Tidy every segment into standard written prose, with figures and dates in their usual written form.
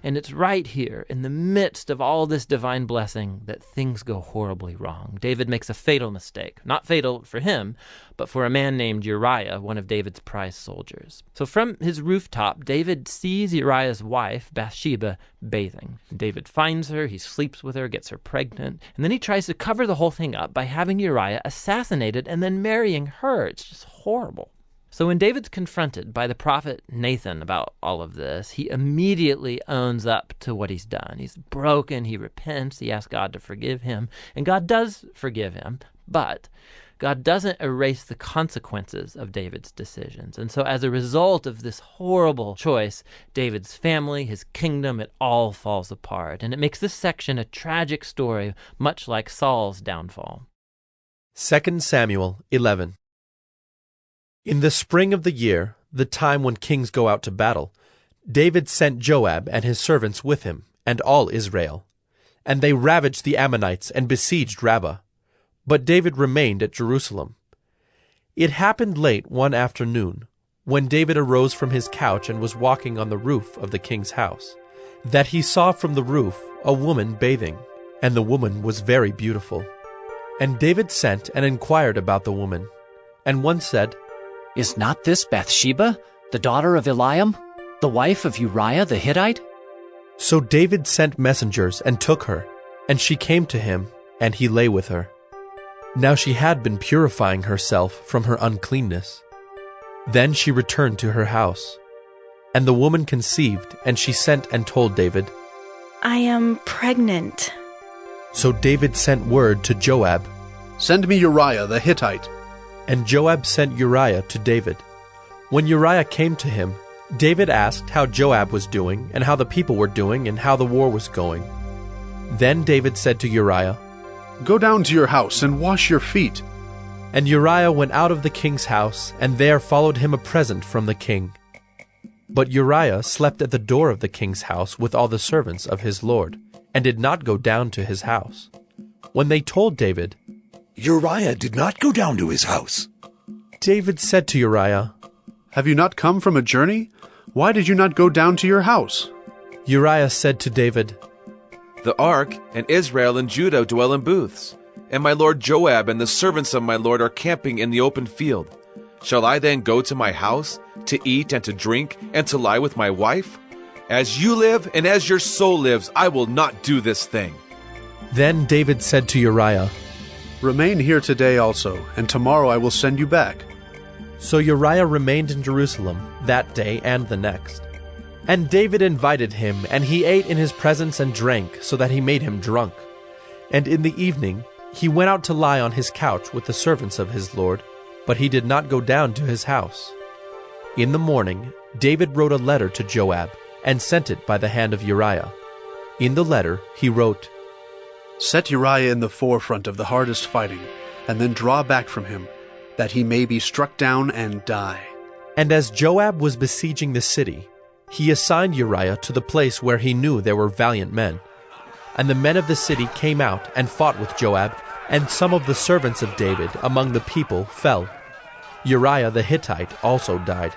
And it's right here, in the midst of all this divine blessing, that things go horribly wrong. David makes a fatal mistake. Not fatal for him, but for a man named Uriah, one of David's prize soldiers. So from his rooftop, David sees Uriah's wife, Bathsheba, bathing. David finds her, he sleeps with her, gets her pregnant, and then he tries to cover the whole thing up by having Uriah assassinated and then marrying her. It's just horrible. So when David's confronted by the prophet Nathan about all of this, he immediately owns up to what he's done. He's broken, he repents, he asks God to forgive him, and God does forgive him, but God doesn't erase the consequences of David's decisions. And so as a result of this horrible choice, David's family, his kingdom, it all falls apart. And it makes this section a tragic story, much like Saul's downfall. 2 Samuel 11. In the spring of the year, the time when kings go out to battle, David sent Joab and his servants with him, and all Israel. And they ravaged the Ammonites and besieged Rabbah. But David remained at Jerusalem. It happened late one afternoon, when David arose from his couch and was walking on the roof of the king's house, that he saw from the roof a woman bathing, and the woman was very beautiful. And David sent and inquired about the woman. And one said, "Is not this Bathsheba, the daughter of Eliam, the wife of Uriah the Hittite?" So David sent messengers and took her, and she came to him, and he lay with her. Now she had been purifying herself from her uncleanness. Then she returned to her house. And the woman conceived, and she sent and told David, "I am pregnant." So David sent word to Joab, "Send me Uriah the Hittite." And Joab sent Uriah to David. When Uriah came to him, David asked how Joab was doing, and how the people were doing, and how the war was going. Then David said to Uriah, "Go down to your house and wash your feet." And Uriah went out of the king's house, and there followed him a present from the king. But Uriah slept at the door of the king's house with all the servants of his lord, and did not go down to his house. When they told David, "Uriah did not go down to his house," David said to Uriah, "Have you not come from a journey? Why did you not go down to your house?" Uriah said to David, "The ark and Israel and Judah dwell in booths, and my lord Joab and the servants of my lord are camping in the open field. Shall I then go to my house, to eat and to drink, and to lie with my wife? As you live and as your soul lives, I will not do this thing." Then David said to Uriah, "Remain here today also, and tomorrow I will send you back." So Uriah remained in Jerusalem that day and the next. And David invited him, and he ate in his presence and drank, so that he made him drunk. And in the evening he went out to lie on his couch with the servants of his lord, but he did not go down to his house. In the morning David wrote a letter to Joab, and sent it by the hand of Uriah. In the letter he wrote, "Set Uriah in the forefront of the hardest fighting, and then draw back from him, that he may be struck down and die." And as Joab was besieging the city, he assigned Uriah to the place where he knew there were valiant men. And the men of the city came out and fought with Joab, and some of the servants of David among the people fell. Uriah the Hittite also died.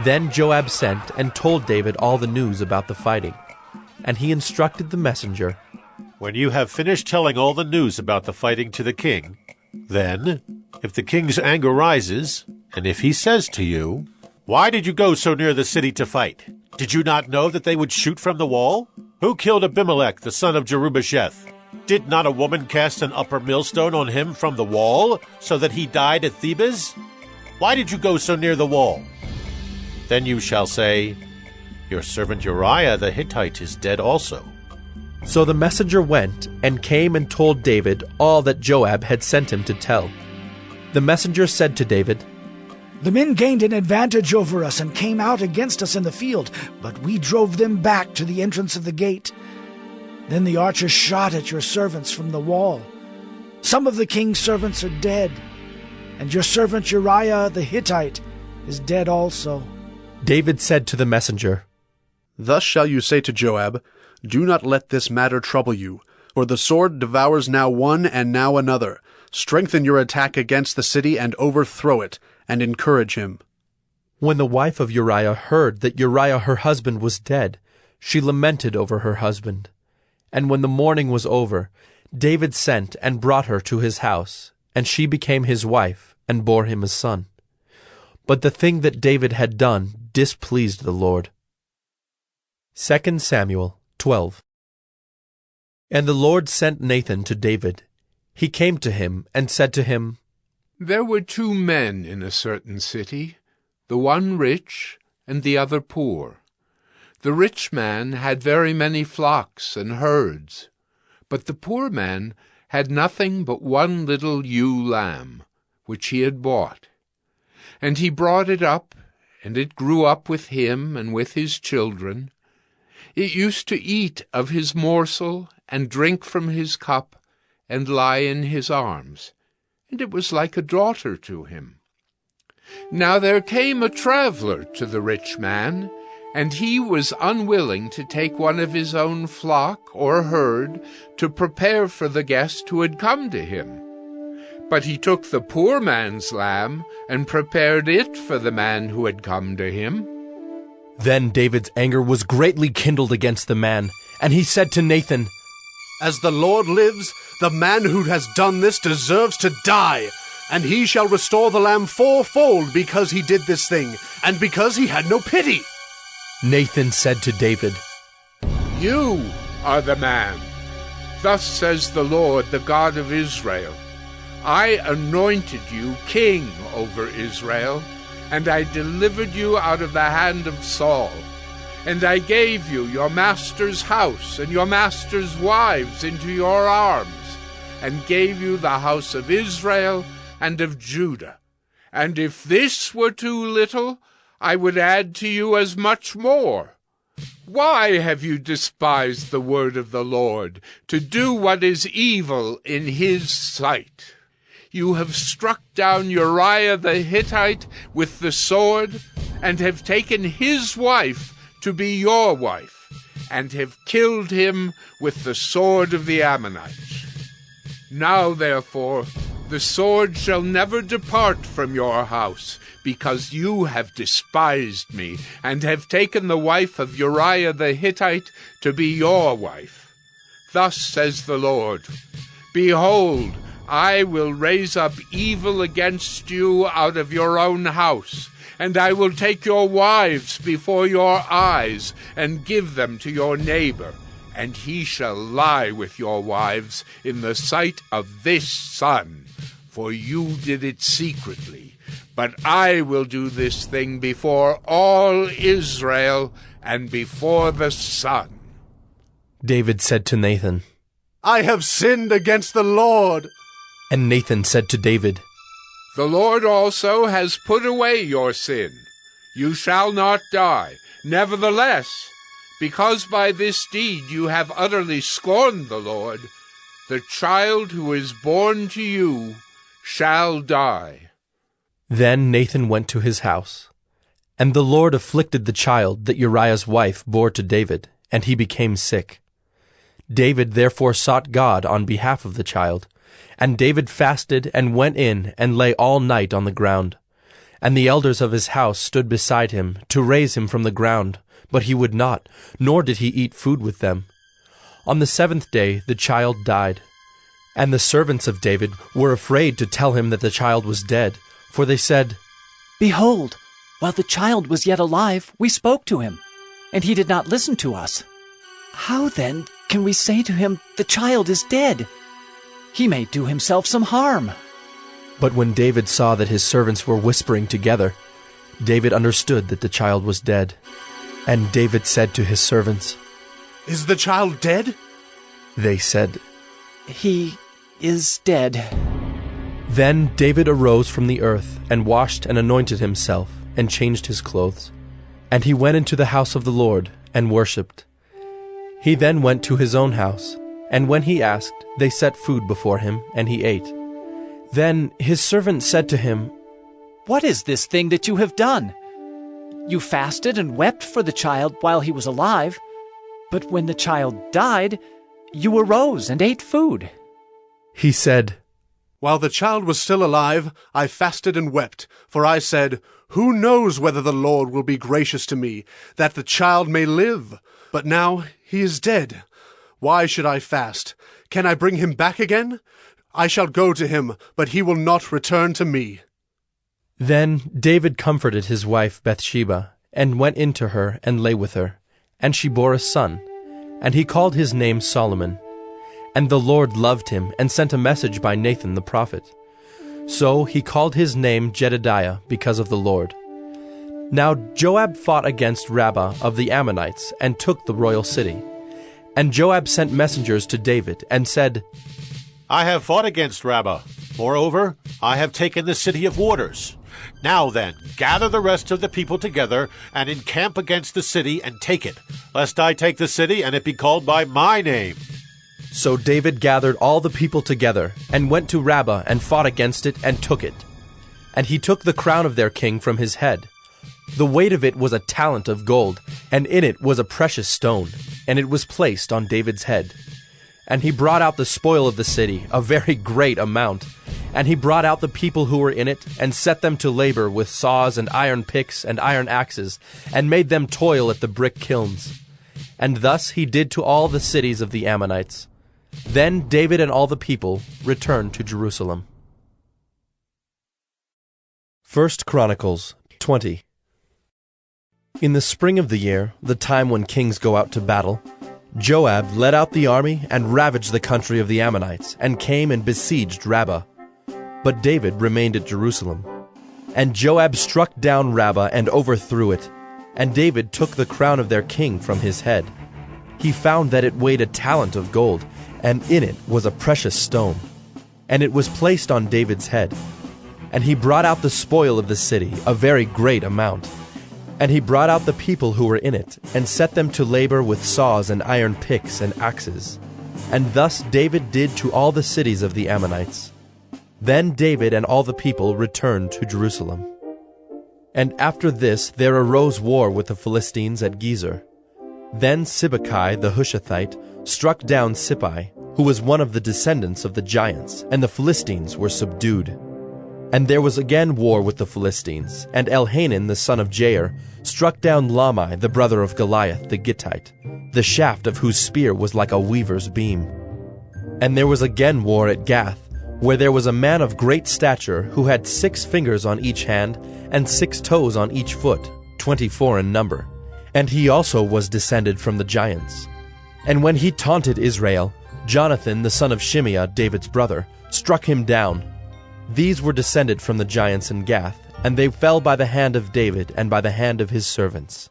Then Joab sent and told David all the news about the fighting. And he instructed the messenger, "When you have finished telling all the news about the fighting to the king, then, if the king's anger rises, and if he says to you, 'Why did you go so near the city to fight? Did you not know that they would shoot from the wall? Who killed Abimelech, the son of Jerubasheth? Did not a woman cast an upper millstone on him from the wall, so that he died at Thebez? Why did you go so near the wall?' Then you shall say, 'Your servant Uriah the Hittite is dead also.'" So the messenger went and came and told David all that Joab had sent him to tell. The messenger said to David, "The men gained an advantage over us and came out against us in the field, but we drove them back to the entrance of the gate. Then the archers shot at your servants from the wall. Some of the king's servants are dead, and your servant Uriah the Hittite is dead also." David said to the messenger, "Thus shall you say to Joab, 'Do not let this matter trouble you, for the sword devours now one and now another. Strengthen your attack against the city and overthrow it, and encourage him.'" When the wife of Uriah heard that Uriah her husband was dead, she lamented over her husband. And when the mourning was over, David sent and brought her to his house, and she became his wife and bore him a son. But the thing that David had done displeased the Lord. 2 Samuel 12. And the Lord sent Nathan to David. He came to him and said to him, There were 2 men in a certain city, the one rich and the other poor. The rich man had very many flocks and herds, but the poor man had nothing but one little ewe lamb, which he had bought. And he brought it up, and it grew up with him and with his children. It used to eat of his morsel and drink from his cup and lie in his arms, and it was like a daughter to him. Now there came a traveler to the rich man, and he was unwilling to take one of his own flock or herd to prepare for the guest who had come to him. But he took the poor man's lamb and prepared it for the man who had come to him. Then David's anger was greatly kindled against the man, and he said to Nathan, As the Lord lives, the man who has done this deserves to die, and he shall restore the lamb 4-fold because he did this thing, and because he had no pity. Nathan said to David, You are the man. Thus says the Lord, the God of Israel, I anointed you king over Israel, and I delivered you out of the hand of Saul. And I gave you your master's house and your master's wives into your arms, and gave you the house of Israel and of Judah. And if this were too little, I would add to you as much more. Why have you despised the word of the Lord, to do what is evil in his sight? You have struck down Uriah the Hittite with the sword, and have taken his wife to be your wife, and have killed him with the sword of the Ammonites. Now, therefore, the sword shall never depart from your house, because you have despised me, and have taken the wife of Uriah the Hittite to be your wife. Thus says the Lord, Behold, I will raise up evil against you out of your own house, and I will take your wives before your eyes, and give them to your neighbor, and he shall lie with your wives in the sight of this sun, for you did it secretly. But I will do this thing before all Israel and before the sun. David said to Nathan, I have sinned against the Lord. And Nathan said to David, The Lord also has put away your sin. You shall not die. Nevertheless, because by this deed you have utterly scorned the Lord, the child who is born to you shall die. Then Nathan went to his house. And the Lord afflicted the child that Uriah's wife bore to David, and he became sick. David therefore sought God on behalf of the child. And David fasted and went in and lay all night on the ground. And the elders of his house stood beside him to raise him from the ground, but he would not, nor did he eat food with them. On the 7th day the child died. And the servants of David were afraid to tell him that the child was dead, for they said, Behold, while the child was yet alive, we spoke to him, and he did not listen to us. How then can we say to him, The child is dead? He may do himself some harm. But when David saw that his servants were whispering together, David understood that the child was dead. And David said to his servants, Is the child dead? They said, He is dead. Then David arose from the earth, and washed and anointed himself, and changed his clothes. And he went into the house of the Lord, and worshipped. He then went to his own house, and when he asked, they set food before him, and he ate. Then his servant said to him, What is this thing that you have done? You fasted and wept for the child while he was alive, but when the child died, you arose and ate food. He said, While the child was still alive, I fasted and wept, for I said, Who knows whether the Lord will be gracious to me, that the child may live? But now he is dead. Why should I fast? Can I bring him back again? I shall go to him, but he will not return to me." Then David comforted his wife Bathsheba, and went in to her and lay with her. And she bore a son, and he called his name Solomon. And the Lord loved him, and sent a message by Nathan the prophet. So he called his name Jedidiah, because of the Lord. Now Joab fought against Rabbah of the Ammonites, and took the royal city. And Joab sent messengers to David, and said, I have fought against Rabbah. Moreover, I have taken the city of waters. Now then, gather the rest of the people together, and encamp against the city, and take it, lest I take the city, and it be called by my name. So David gathered all the people together, and went to Rabbah, and fought against it, and took it. And he took the crown of their king from his head. The weight of it was a talent of gold, and in it was a precious stone, and it was placed on David's head. And he brought out the spoil of the city, a very great amount. And he brought out the people who were in it, and set them to labor with saws and iron picks and iron axes, and made them toil at the brick kilns. And thus he did to all the cities of the Ammonites. Then David and all the people returned to Jerusalem. 1 Chronicles 20. In the spring of the year, the time when kings go out to battle, Joab led out the army and ravaged the country of the Ammonites, and came and besieged Rabbah. But David remained at Jerusalem. And Joab struck down Rabbah and overthrew it, and David took the crown of their king from his head. He found that it weighed a talent of gold, and in it was a precious stone. And it was placed on David's head. And he brought out the spoil of the city, a very great amount. And he brought out the people who were in it, and set them to labor with saws and iron picks and axes. And thus David did to all the cities of the Ammonites. Then David and all the people returned to Jerusalem. And after this there arose war with the Philistines at Gezer. Then Sibbecai the Hushathite struck down Sippai, who was one of the descendants of the giants, and the Philistines were subdued. And there was again war with the Philistines, and Elhanan the son of Jair struck down Lamai the brother of Goliath the Gittite, the shaft of whose spear was like a weaver's beam. And there was again war at Gath, where there was a man of great stature who had 6 fingers on each hand, and 6 toes on each foot, 24 in number. And he also was descended from the giants. And when he taunted Israel, Jonathan the son of Shimeah, David's brother, struck him down. These were descended from the giants in Gath, and they fell by the hand of David and by the hand of his servants.